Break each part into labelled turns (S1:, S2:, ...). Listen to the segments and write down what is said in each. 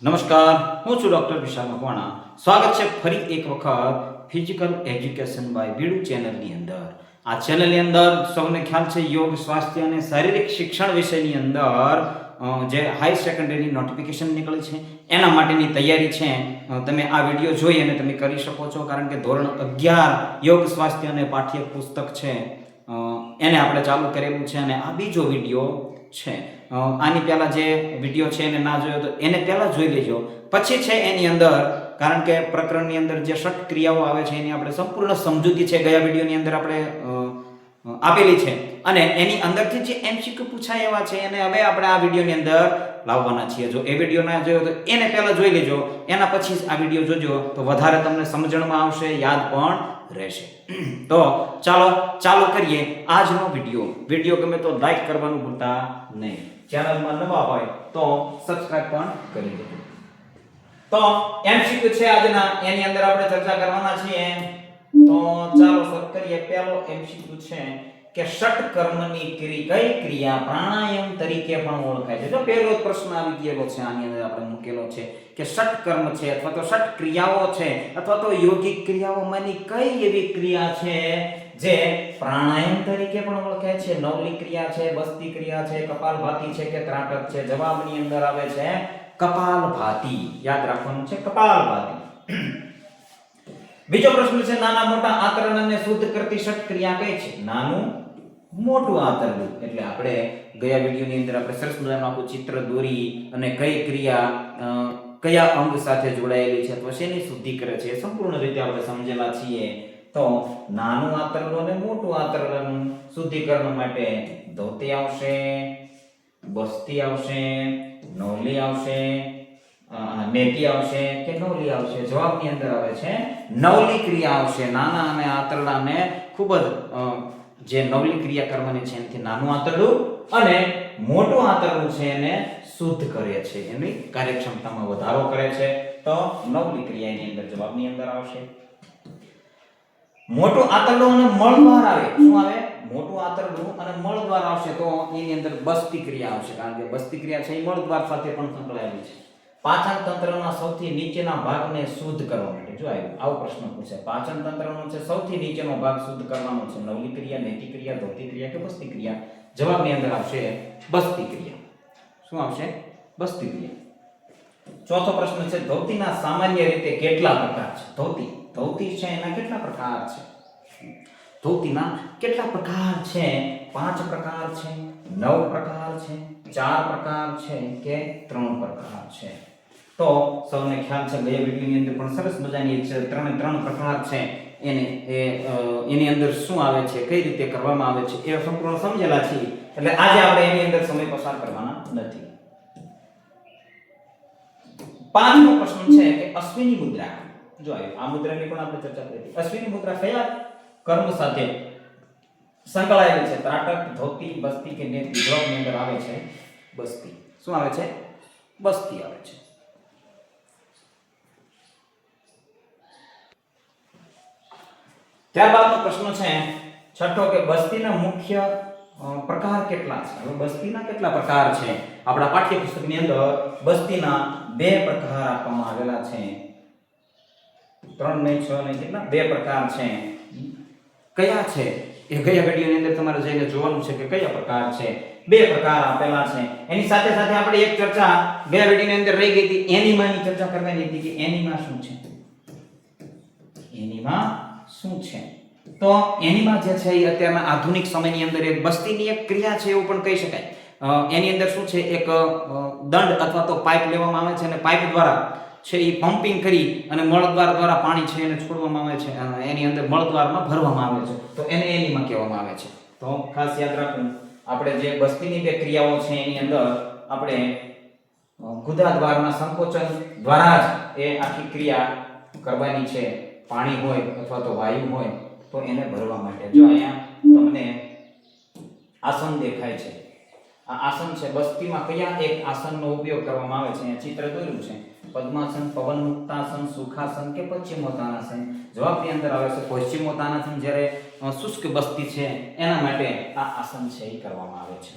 S1: નમસ્કાર, હું છું ડોક્ટર વિશાલ મકવાણા. સ્વાગત છે ફરી એક વખત ફિઝિકલ એજ્યુકેશન બાય બીડુ ચેનલની અંદર. આ ચેનલની અંદર સૌને ખ્યાલ છે યોગ, સ્વાસ્થ્ય અને શારીરિક શિક્ષણ વિષયની અંદર જે હાઈ સેકન્ડરી નોટિફિકેશન નીકળે છે એના માટેની તૈયારી છે. તમે આ વિડીયો જોઈ અને તમે કરી શકો છો, કારણ કે ધોરણ 11 યોગ, સ્વાસ્થ્ય અને પાઠ્ય પુસ્તક છે એને આપણે ચાલુ કરેલું છે અને આ બીજો વિડીયો છે. આની પહેલા જે વિડીયો છે એને ના જોયો તો એને પહેલા જોઈ લેજો. પછી છે એની અંદર, કારણ કે પ્રકરણની અંદર જે ષટ ક્રિયાઓ આવે છે એની આપણે સંપૂર્ણ સમજૂતી છે ગયા વિડીયોની અંદર આપણે આપેલી છે અને એની અંદરથી જે એમસીક્યુ પૂછાય એવા છે એને હવે આપણે આ વિડીયોની અંદર લાવવાના છીએ. જો એ વિડીયો ના જોયો તો એને પહેલા જોઈ લેજો, એના પછી આ વિડીયો જોજો તો વધારે તમને સમજણમાં આવશે, યાદ પણ રહેશે. તો ચાલો કરીએ આજનો વિડીયો ગમે તો લાઈક કરવાનું ભૂલતા નહીં. ચેનલમાં નવા હોય તો સબસ્ક્રાઇબ પણ કરી દેજો. તો એમસીક્યુ છે આજના, એની અંદર આપણે ચર્ચા કરવાના છીએ. તો ચાલો શરૂ કરીએ. પહેલો એમસીક્યુ છે કે ષટકર્મની કઈ ક્રિયા પ્રાણાયામ તરીકે પણ ઓળખાય છે. જો પહેલો પ્રશ્ન આવી ગયેલો છે આની અંદર આપણે મૂકેલો છે કે ષટકર્મ છે અથવા તો ષટ ક્રિયાઓ છે અથવા તો યોગિક ક્રિયાઓમાંની કઈ એવી ક્રિયા છે જે પ્રાણાયામ તરીકે પણ ઓળખાય છે, નવલી ક્રિયા છે, બસ્તી ક્રિયા છે, કપાલભાતિ છે કે ત્રાટક છે? જવાબની અંદર આવે છે કપાલભાતિ. યાદ રાખવાનું છે કપાલભાતિ. બીજો પ્રશ્ન છે નાના મોટા આંતરડાને શુદ્ધ કરતી ષટ ક્રિયા કઈ છે? નાનું મોટું આંતરડું. એટલે આપણે ગયા વિડીયોની અંદર આપણે સરસ મજાનું આખું ચિત્ર દોરી અને કઈ ક્રિયા કયા અંગ સાથે જોડાયેલી છે અથવા શેની શુદ્ધિ કરે છે એ સંપૂર્ણ રીતે આપણે સમજેલા છીએ. તો નાનું આંતરડું અને મોટું આંતરડાનું શુદ્ધિકરણ માટે ધોતી આવશે, બસ્તી આવશે, નવલી આવશે, નેતી આવશે કે નવલી આવશે? જવાબની અંદર આવે છે નવલી ક્રિયા આવશે. નાના અને આંતરડાને ખૂબ જ જે નવલી ક્રિયા કરવાની છે એનાથી નાનું આંતરડું અને મોટું આંતરડું છે એને શુદ્ધ કરે છે, એની કાર્યક્ષમતામાં વધારો કરે છે. તો નવલી ક્રિયા એની અંદર જવાબની અંદર આવશે. મોટું આંતરડું અને મળદ્વાર આવે. શું આવે? મોટું આંતરડું અને મળદ્વાર આવશે તો એની અંદર બસ્તી ક્રિયા આવશે, કારણ કે બસ્તી ક્રિયા છે એ મળદ્વાર સાથે પણ સંકળાયેલી છે. પાચન તંત્રના સૌથી નીચેના ભાગને શુદ્ધ કરવા માટે, જો આવો પ્રશ્ન પૂછે, પાચન તંત્રનો છે સૌથી નીચેનો ભાગ શુદ્ધ કરવાનો છે, નવલી ક્રિયા, નેતી ક્રિયા, ધોતી ક્રિયા કે બસ્તી ક્રિયા? જવાબની અંદર આવશે બસ્તી ક્રિયા. શું આવશે? બસ્તી ક્રિયા. ચોથો પ્રશ્ન છે ધોતીના સામાન્ય રીતે કેટલા પ્રકાર છે? ધોતી છે એના કેટલા પ્રકાર છે? ધોતીના કેટલા પ્રકાર છે? 5 પ્રકાર છે, 9 પ્રકાર છે, 4 પ્રકાર છે કે 3 પ્રકાર છે? તો સૌને ખ્યાલ છે ગયા વિડીયોની અંદર પણ સરસ મજાની છે 3 પ્રકાર છે એની અંદર શું આવે છે, કઈ રીતે કરવામાં આવે છે એ સંપૂર્ણ સમજેલા છીએ. એટલે આજે આપણે એની અંદર સમય પસાર કરવાના નથી. 5મો પ્રશ્ન છે કે અશ્વિની મુદ્રા. જો આ મુદ્રાની પણ આપણે ચર્ચા કરી. અશ્વિની મુદ્રા કયા કર્મ સાથે સંકળાયેલી છે? ત્રાટક, ધોતી, બસ્તી કે નેતી? જવાબની અંદર આવે છે બસ્તી. શું આવે છે? બસ્તી આવે છે. ત્યારબાદનો પ્રશ્ન છે છઠ્ઠો કે બસ્તીના મુખ્ય પ્રકાર કેટલા છે? હવે બસ્તીના કેટલા પ્રકાર છે? આપણા પાઠ્યપુસ્તકની અંદર બસ્તીના 2 પ્રકાર આપવામાં આવેલા છે. 3 નહીં 6 નહીં, કેટલા? 2 પ્રકાર છે. કયા છે એ ગયા વિડીયોની અંદર તમારે જઈને જોવાનું છે કે કયા પ્રકાર છે. 2 પ્રકાર આપેલા છે. એની સાથે સાથે આપણે એક ચર્ચા ગયા વિડીયોની અંદર રહી ગઈ હતી, એનીમાની ચર્ચા કરવાની હતી કે એનીમા શું છે? એનીમા શું છે? તો એનીમા જે છે એ અત્યારના આધુનિક સમયની અંદર એક બસ્તીની એક ક્રિયા છે એવું પણ કહી શકાય. એની અંદર શું છે, એક દંડ અથવા તો પાઇપ લેવામાં આવે છે અને પાઇપ દ્વારા છે એ પમ્પિંગ કરી અને મળદ્વાર દ્વારા પાણી છે એને છોડવામાં આવે છે, એની અંદર મળદ્વારમાં ભરવામાં આવે છે, તો એને એનીમા કહેવામાં આવે છે. તો ખાસ યાદ રાખવું, આપણે જે બસ્તીની 2 ક્રિયાઓ છે એની અંદર આપણે ગુદા દ્વારના સંકોચન દ્વારા જ એ આખી ક્રિયા કરવાની છે. પાણી હોય અથવા તો વાયુ હોય તો એને ભરવા માટે. જો અહીંયા તમને આસન દેખાય છે, આ આસન છે. બસ્તીમાં કયા એક આસનનો ઉપયોગ કરવામાં આવે છે? અહીંયા ચિત્ર દોર્યું છે. પદ્માસન, પવન મુક્તાસન, સુખાસન કે પશ્ચિમોત્તાનાસન? જવાબની અંદર આવે છે પશ્ચિમોત્તાનાસન. જ્યારે શુષ્ક બસ્તી છે એના માટે આ આસન છે એ કરવામાં આવે છે.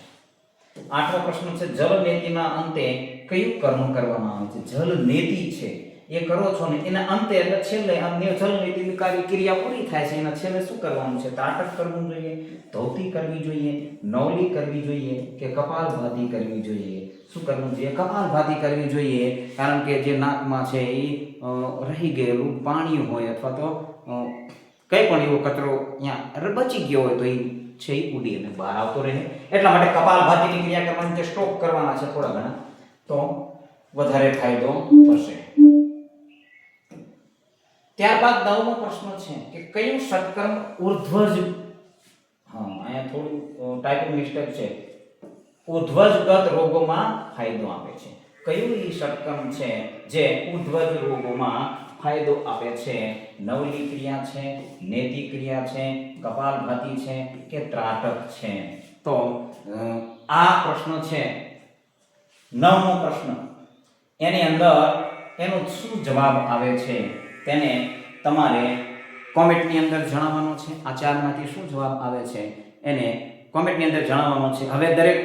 S1: આઠમો પ્રશ્ન છે જલનેતિના અંતે કયું કર્મ કરવામાં આવે છે? જલનેતિ છે એ કરો છો ને એના અંતે એટલે છેલ્લે આ જલનેતિની ક્રિયા પૂરી થાય છે એના છેલ્લે શું કરવાનું છે? ત્રાટક કરવું જોઈએ, ધોતી કરવી જોઈએ, નવલી કરવી જોઈએ કે કપાલભાતી કરવી જોઈએ? શું કરવું જોઈએ? કપાલભાતી કરવી જોઈએ, કારણ કે જે નાકમાં છે એ રહી ગયેલું પાણી હોય અથવા તો કંઈ પણ એવો કચરો અહીંયા બચી ગયો હોય તો એ છે એ ઉડી અને બહાર આવતો રહે, એટલા માટે કપાલભાતીની ક્રિયા કરવાની છે, સ્ટોક કરવાના છે થોડા ઘણા, તો વધારે ફાયદો થશે. ત્યારબાદ નવમો પ્રશ્ન છે કે કયું ષટકર્મ ઉર્ધ્વજ, અહીંયા થોડું ટાઈપિંગ મિસ્ટેક છે, ઉર્ધ્વજગત રોગોમાં ફાયદો આપે છે? કયું એ ષટકર્મ છે જે ઉર્ધ્વજ રોગોમાં ફાયદો આપે છે? નવલી ક્રિયા છે, નેતિ ક્રિયા છે, કપાલભાતી છે કે ત્રાટક છે? તો આ પ્રશ્ન છે નવમો પ્રશ્ન, એની અંદર એનો શું જવાબ આવે છે તેને તમારે કોમેન્ટની અંદર જણાવવાનો છે. આ ચારમાંથી શું જવાબ આવે છે એને કોમેન્ટની અંદર જણાવવાનો છે. હવે દરેક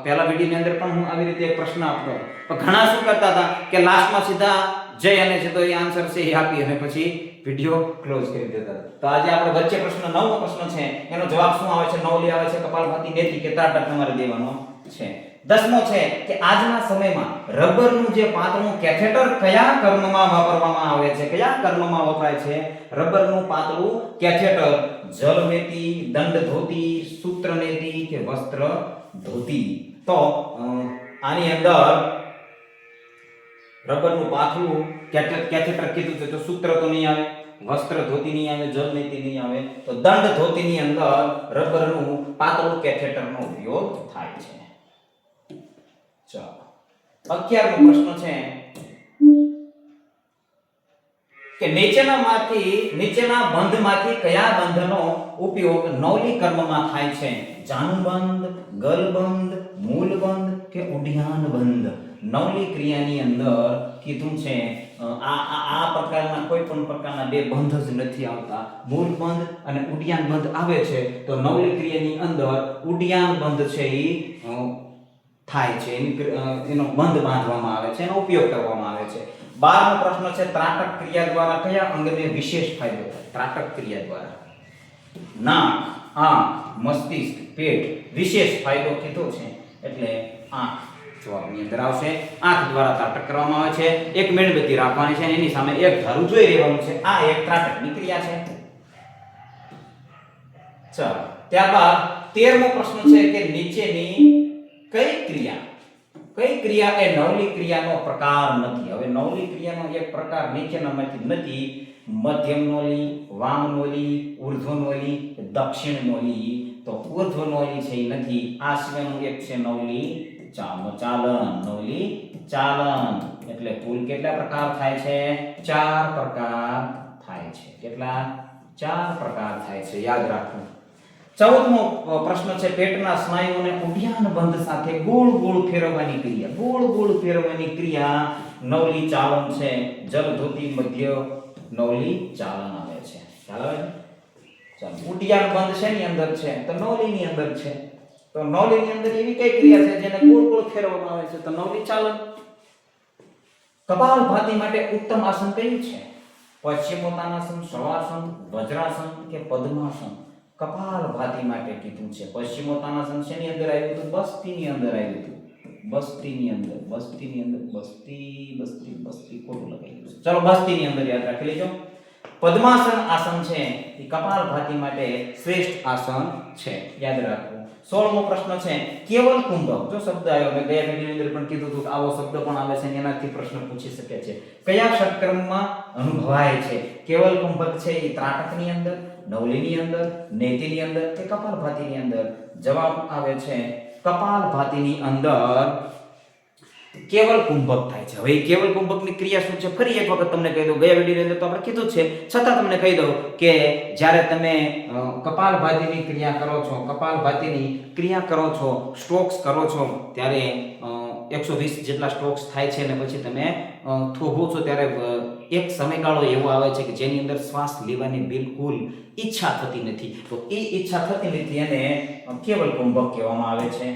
S1: પહેલા વિડીયોની અંદર પણ હું આવી રીતે એક પ્રશ્ન આપતો, પણ ઘણા શું કરતા હતા કે લાસ્ટમાં સીધા જય અને છે તો એ આન્સર છે એ આપી અને પછી વિડીયો ક્લોઝ કરી દેતા. તો આજે આપણે વચ્ચે પ્રશ્ન નવમો પ્રશ્ન છે એનો જવાબ શું આવે છે? નવલી આવે છે, કપાલભાતી, નેતિ કે ત્રાટક તમારે દેવાનો છે. દસમો છે કે આજના સમયમાં રબરનું જે પાતળું કેથેટર કયા કર્મમાં વાપરવામાં આવે છે? કયા કર્મમાં વપરાય છે રબરનું પાતળું કેથેટર? જલનેતિ, દંડ ધોતી, સૂત્રનેતિ કે વસ્ત્ર ધોતી? તો આની અંદર રબરનું પાતળું કેથેટર કીધું છે તો સૂત્ર તો નહીં આવે, વસ્ત્ર ધોતી નહીં આવે, જલનેતિ નહીં આવે, તો દંડ ધોતીની અંદર રબરનું પાતળું કેથેટરનો ઉપયોગ થાય છે. ચાલો 11મો પ્રશ્ન છે કે નીચેના બંધમાંથી કયા બંધનો ઉપયોગ નવલી કર્મમાં થાય છે? જાનુબંધ, ગલબંધ, મૂલબંધ કે ઉડ્યાન બંધ? નવલી ક્રિયાની અંદર કીધું છે આ પ્રકારના કોઈ પણ પ્રકારના બે બંધ જ નથી આવતા. મૂલબંધ અને ઉડ્યાન બંધ આવે છે તો નવલી ક્રિયાની અંદર ઉડ્યાન બંધ છે એ થાય છે, એનો બંધ બાંધવામાં આવે છે, એનો ઉપયોગ કરવામાં આવે છે. 12મો પ્રશ્ન છે ત્રાટક ક્રિયા દ્વારા કયા અંગને વિશેષ ફાયદો થાય? ત્રાટક ક્રિયા દ્વારા નાક, આંખ, મસ્તિષ્ક, પેટ વિશેષ ફાયદો કીધો છે એટલે આંખ જવાબની અંદર આવશે. આંખ દ્વારા ત્રાટક કરવામાં આવે છે. એક મીણબત્તી રાખવાની છે, એની સામે એક ધારું જોઈ રહેવાનું છે. આ એક ત્રાટકની ક્રિયા છે. ચાલો ત્યારબાદ 13મો પ્રશ્ન છે કે નીચેની કઈ ક્રિયા એ નવલી ક્રિયાનો પ્રકાર નથી? હવે નવલી ક્રિયાનો એક પ્રકાર નીચેનામાંથી નથી. મધ્યમ નવલી, વામ નવલી, ઉર્ધ્વ નવલી, દક્ષિણ નવલી? તો ઉર્ધ્વ નવલી છે એ નથી. આ સિવાયનું એક છે નવલી ચાલન. નવલી ચાલન એટલે કુલ કેટલા પ્રકાર થાય છે? 4 પ્રકાર થાય છે. કેટલા? 4 પ્રકાર થાય છે, યાદ રાખો. 14મો પ્રશ્ન છે પેટના સ્નાયુઓને ઉડ્યાન બંધ સાથે ગોળ ગોળ ફેરવવાની ક્રિયા. ગોળ ગોળ ફેરવવાની ક્રિયા નવલી ચાલન છે. જલધોતી મધ્ય નવલી ચાલન આવે છે. ખ્યાલ આવે છે? ચાલો ઉડ્યાન બંધ શેની અંદર છે? તો નવલીની અંદર છે. તો નવલીની અંદર એવી કઈ ક્રિયા છે જેને ગોળ ગોળ ફેરવવામાં આવે છે? તો નવલી ચાલન. કપાલભાતી માટે ઉત્તમ આસન કયું છે? પશ્ચિમોત્તાનાસન, શવાસન, વજ્રાસન કે પદ્માસન? કપાલભાતી માટે કીધું છે પશ્ચિમોત્તાનાસન. શેની અંદર આવ્યું હતું? બસ્તીની અંદર આવ્યું હતું. બસ્તીની અંદર બસ્તી ખોટું લખાયું છે. ચલો બસ્તીની અંદર યાદ રાખી લેજો. પદ્માસન આસન છે એ કપાલભાતી માટે શ્રેષ્ઠ આસન છે, યાદ રાખવું. 16મો પ્રશ્ન છે કેવલ કુંભક. જો શબ્દ આવ્યો મેં ગયા વિડિયોની અંદર પણ કીધું હતું કે આવો શબ્દ પણ આવે છે, એનાથી પ્રશ્ન પૂછી શકે છે. કયા ષટકર્મમાં અનુભવાય છે? કેવલ કુંભક છે એ ત્રાટકની અંદર, નવલીની અંદર, નેતિની અંદર કે કપાલભાતીની અંદર? જવાબ આવે છે કપાલભાતીની અંદર કેવલ કુંભક થાય છે. હવે કેવલ કુંભકની ક્રિયા શું છે ફરી એક વખત તમને કહી દઉં. ગયા વિડિયોની અંદર તો આપણે કીધું છે, છતાં તમને કહી દઉં કે જ્યારે તમે કપાલભાતીની ક્રિયા કરો છો, સ્ટ્રોક્સ કરો છો ત્યારે 120 જેટલા સ્ટ્રોક્સ થાય છે અને પછી તમે થોભો છો ત્યારે એક સમયગાળો એવો આવે છે કે જેની અંદર શ્વાસ લેવાની બિલકુલ ઈચ્છા થતી નથી. તો એ ઈચ્છા થતી નથી અને કેવલ કુંભક કહેવામાં આવે છે.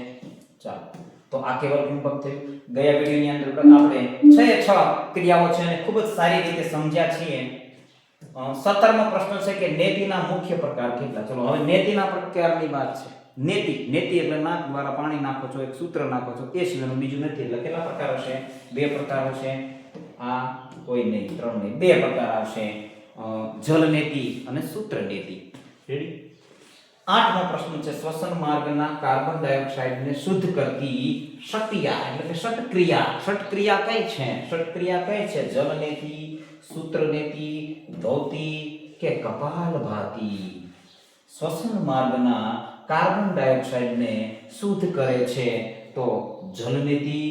S1: ચાલો તો આ કેવલ કુંભક થયું. ગયા વિડિયોની અંદર આપણે 6 ક્રિયાઓ છે અને ખૂબ જ સારી રીતે સમજ્યા છીએ. 17મો પ્રશ્ન છે કે નેતિના મુખ્ય પ્રકાર કેટલા? ચલો હવે નેતિના પ્રકારની વાત છે. નેતિ એટલે નાક દ્વારા પાણી નાખો છો, એક સૂત્ર નાખો છો, એ સિવાયનું બીજું નથી. એટલે કેટલા પ્રકાર હશે? 2 પ્રકાર હશે. આ કોઈ નહીં, 3 નહીં, 2 પ્રકાર આવશે. જલ નેતિ અને સૂત્ર નેતિ. રેડી? 8મો પ્રશ્ન છે શ્વસન માર્ગના કાર્બન ડાયોક્સાઇડને શુદ્ધ કરતી ષટ્ક્રિયા એટલે કે ષટ્ક્રિયા કઈ છે? ષટ્ક્રિયા કઈ છે? જલ નેતિ, સૂત્ર નેતિ, ધૌતી કે કપાલભાતી? શ્વસન માર્ગના કાર્બન ડાયોક્સાઇડને શુદ્ધ કરે છે તો જલ નેતિ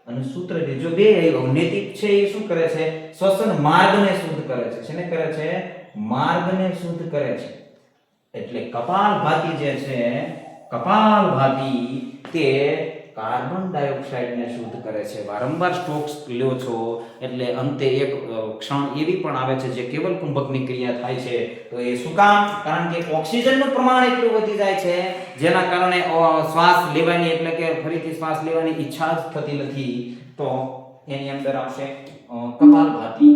S1: અને સૂત્ર નેતિ. જો બે નેતિ છે એ શું કરે છે? શ્વસન માર્ગને શુદ્ધ કરે છે. શેને કરે છે? માર્ગને શુદ્ધ કરે છે. એટલે કપાલભાતી જે છે, કપાલભાતી તે કાર્બન ડાયોક્સાઇડને શુદ્ધ કરે છે. વારંવાર સ્ટ્રોક્સ લ્યો છો એટલે અંતે એક ક્ષણ એવી પણ આવે છે જે કેવલ કુંભકની ક્રિયા થાય છે. તો એ શું કામ? કારણ કે ઓક્સિજનનું પ્રમાણ એટલું વધી જાય છે જેના કારણે શ્વાસ લેવાની એટલે કે ફરીથી શ્વાસ લેવાની ઈચ્છા જ થતી નથી. તો એની અંદર આવશે કપાલભાતી.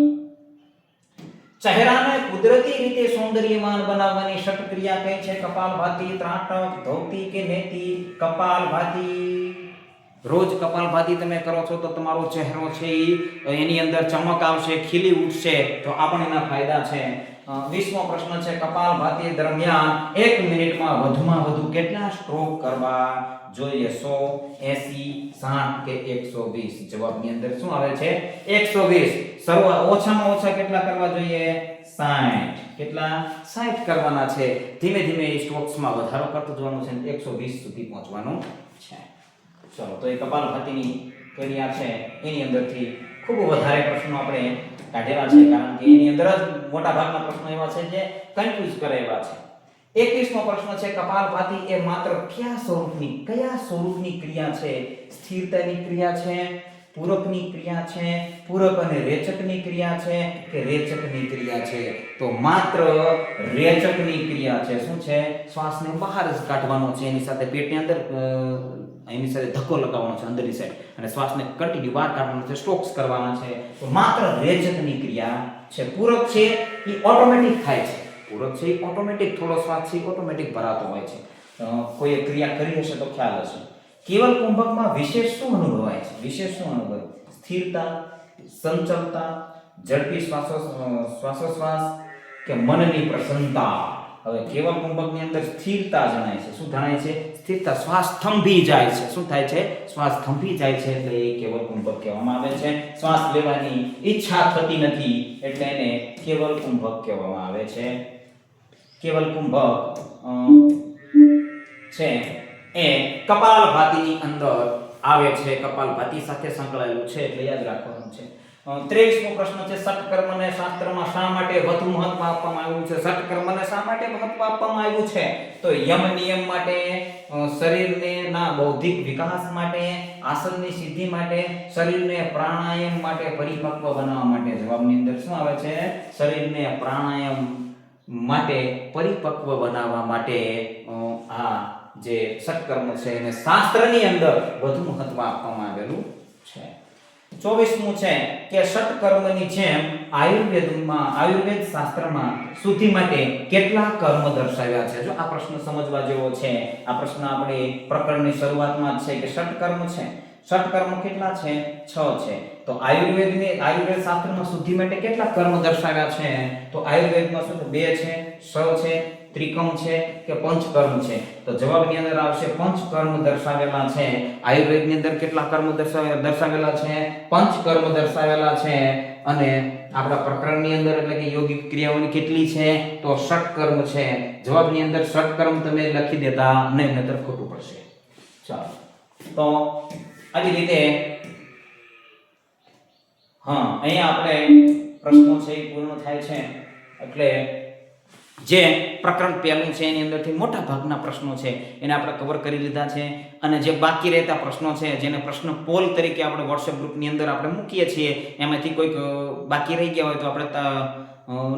S1: ચહેરાને કુદરતી રીતે સૌંદર્યમાન બનાવવાની ષટ્ક્રિયા કઈ છે? કપાલભાતી, ત્રાટક, ધૌતી કે નેતિ? કપાલભાતી. રોજ કપાલભાતી તમે કરો છો તો તમારો ચહેરો છે એની અંદર ચમક આવશે, ખીલી ઉઠશે. તો આ પણ એના ફાયદા છે. 20મો પ્રશ્ન છે કપાલભાતી દરમિયાન 1 મિનિટમાં વધુમાં વધુ કેટલા સ્ટ્રોક કરવા જોઈએ? 100, 80, 60 કે 120? જવાબની અંદર શું આવે છે? 120. શરૂઆત ઓછામાં ઓછા કેટલા કરવા જોઈએ? 60. કેટલા? 60 કરવાના છે. ધીમે ધીમે એ સ્ટ્રોક્સમાં વધારો કરતો જવાનું છે, 120 સુધી પહોંચવાનું છે. ચલો, તો એ કપાલભાતીની ક્રિયા છે એની અંદરથી ખૂબ વધારે પ્રશ્નો આપણે કાઢેલા છે કારણ કે એની અંદર જ મોટા ભાગના પ્રશ્નો એવા છે જે કન્ફ્યુઝ કરે એવા છે. 21મો પ્રશ્ન છે કપાલભાતી એ માત્ર કયા સ્વરૂપની ક્રિયા છે? સ્થિરતાની ક્રિયા છે, પૂરકની ક્રિયા છે, પૂરક અને રેચકની ક્રિયા છે કે રેચકની ક્રિયા છે? તો માત્ર રેચકની ક્રિયા છે. શું છે? શ્વાસને બહાર જ કાઢવાનો છે, એની સાથે પેટની અંદર એની સાથે ધક્કો લગાવવાનો છે અંદરની સાઈડ અને શ્વાસને કન્ટિન્યુ બહાર કાઢવાનો છે, સ્ટ્રોક્સ કરવાના છે. તો માત્ર રેચકની ક્રિયા છે. પૂરક છે એ ઓટોમેટિક થાય છે. પૂરક છે એ ઓટોમેટિક, થોડો શ્વાસ છે ઓટોમેટિક ભરાતો હોય છે. કોઈ ક્રિયા કરી હશે તો ખ્યાલ હશે. કેવલ કુંભકમાં વિશેષ શું અનુભવાય છે? વિશેષ શું અનુભવાય? સ્થિરતા, સંચલતા, ઝડપી શ્વાસોશ્વાસ કે મનની પ્રસન્નતા? હવે કેવલ કુંભકની અંદર સ્થિરતા જણાય છે. શું જણાય છે? સ્થિરતા. શ્વાસ થંભી જાય છે. શું થાય છે? શ્વાસ થંભી જાય છે એટલે એ કેવલ કુંભક કહેવામાં આવે છે. શ્વાસ લેવાની ઈચ્છા થતી નથી એટલે એને કેવલ કુંભક કહેવામાં આવે છે. કેવલ કુંભક છે એ કપાલભાતીની અંદર આવે છે, કપાલભાતી સાથે સંકળાયેલું છે એટલે યાદ રાખવાનું છે. 23મો પ્રશ્ન છે ષટકર્મને શાસ્ત્રમાં શા માટે વધુ મહત્વ આપવામાં આવ્યું છે? ષટકર્મને શા માટે મહત્વ આપવામાં આવ્યું છે? તો યમ નિયમ માટે, શરીરને ના બૌદ્ધિક વિકાસ માટે, આસનની સિદ્ધિ માટે, શરીરને પ્રાણાયામ માટે પરિપક્વ બનાવવા માટે. જવાબની અંદર શું આવે છે? શરીરને પ્રાણાયામ માટે પરિપક્વ બનાવવા માટે આ જે ષટકર્મ છે એને શાસ્ત્રની અંદર વધુ મહત્વ આપવામાં આવેલું છે. 24મું છે કે ષટકર્મની જેમ આયુર્વેદ શાસ્ત્રમાં શુદ્ધિ માટે કેટલા કર્મ દર્શાવ્યા છે? જો આ પ્રશ્ન સમજવા જેવો છે. આ પ્રશ્ન આપણે પ્રકરણની શરૂઆતમાં જ છે કે ષટકર્મ છે. ષટકર્મ કેટલા છે? 6 છે. તો આયુર્વેદ શાસ્ત્રમાં શુદ્ધિ માટે કેટલા કર્મ દર્શાવ્યા છે? તો આયુર્વેદમાં શું 2 છે, 6 છે, ત્રિકમ છે કે પંચકર્મ છે? તો જવાબની અંદર આવશે પંચકર્મ દર્શાવેલા છે. આયુર્વેદની અંદર કેટલા કર્મ દર્શાવેલા છે? પંચકર્મ દર્શાવેલા છે. અને આપણા પ્રકરણની અંદર એટલે કે યોગિક ક્રિયાઓની કેટલી છે? તો ષટકર્મ છે. જવાબની અંદર ષટકર્મ તમે લખી દેતા નહીં, નહીતર ખોટું પડશે. ચાલો, તો આવી રીતે અહીંયા આપણે પ્રશ્નો છે એ પૂર્ણ થાય છે. એટલે જે પ્રકરણ પહેલું છે એની અંદરથી મોટા ભાગના પ્રશ્નો છે એને આપણે કવર કરી લીધા છે. અને જે બાકી રહેતા પ્રશ્નો છે જેને પ્રશ્ન પોલ તરીકે આપણે WhatsApp ગ્રુપની અંદર આપણે મૂકીએ છીએ, એમાંથી કોઈક બાકી રહી ગયા હોય તો આપણે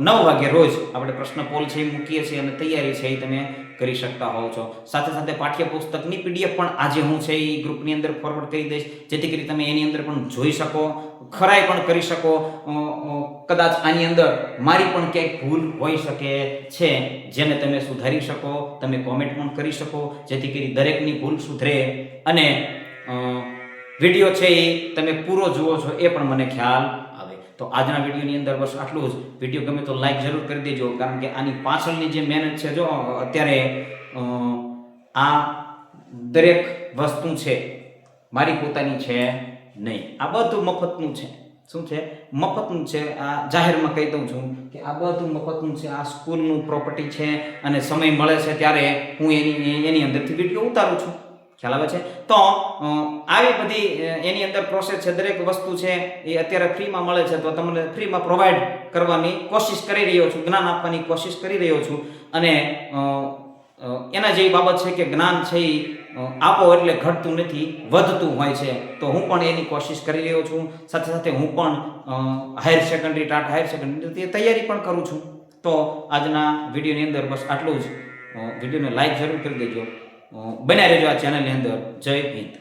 S1: 9 વાગે રોજ આપણે પ્રશ્ન પોલ છે એ મૂકીએ છીએ અને તૈયારી છે એ તમે કરી શકતા હોવ છો. સાથે સાથે પાઠ્યપુસ્તકની PDF પણ આજે હું છે એ ગ્રુપની અંદર ફોરવર્ડ કરી દઈશ, જેથી કરી તમે એની અંદર પણ જોઈ શકો, ખરાઈ પણ કરી શકો. કદાચ આની અંદર મારી પણ ક્યાંક ભૂલ હોઈ શકે છે જેને તમે સુધારી શકો, તમે કોમેન્ટ પણ કરી શકો, જેથી કરી દરેકની ભૂલ સુધરે અને વિડીયો છે એ તમે પૂરો જુઓ છો એ પણ મને ખ્યાલ આવે. તો આજના વિડીયોની અંદર બસ આટલું જ. વિડીયો ગમે તો લાઈક જરૂર કરી દેજો, કારણ કે આની પાછળની જે મહેનત છે, જો અત્યારે આ દરેક વસ્તુ છે મારી પોતાની છે નહીં, આ બધું મફતનું છે. શું છે? મફતનું છે. આ જાહેરમાં કહી દઉં છું કે આ બધું મફતનું છે. આ સ્કૂલનું પ્રોપર્ટી છે અને સમય મળે છે ત્યારે હું એની અંદરથી વિડીયો ઉતારું છું. ખ્યાલ આવે છે? તો આવી બધી એની અંદર પ્રોસેસ છે. દરેક વસ્તુ છે એ અત્યારે ફ્રીમાં મળે છે, તો તમને ફ્રીમાં પ્રોવાઈડ કરવાની કોશિશ કરી રહ્યો છું, જ્ઞાન આપવાની કોશિશ કરી રહ્યો છું. અને એના જેવી બાબત છે કે જ્ઞાન છે એ આપો એટલે ઘટતું નથી, વધતું હોય છે. તો હું પણ એની કોશિશ કરી રહ્યો છું. સાથે સાથે હું પણ higher secondary, Tata higher secondary તૈયારી પણ કરું છું. તો આજના વિડીયોની અંદર બસ આટલું જ. વિડીયોને લાઈક જરૂર કરી દેજો. બન્યા રહેજો આ ચેનલની અંદર. જય હિન્દ.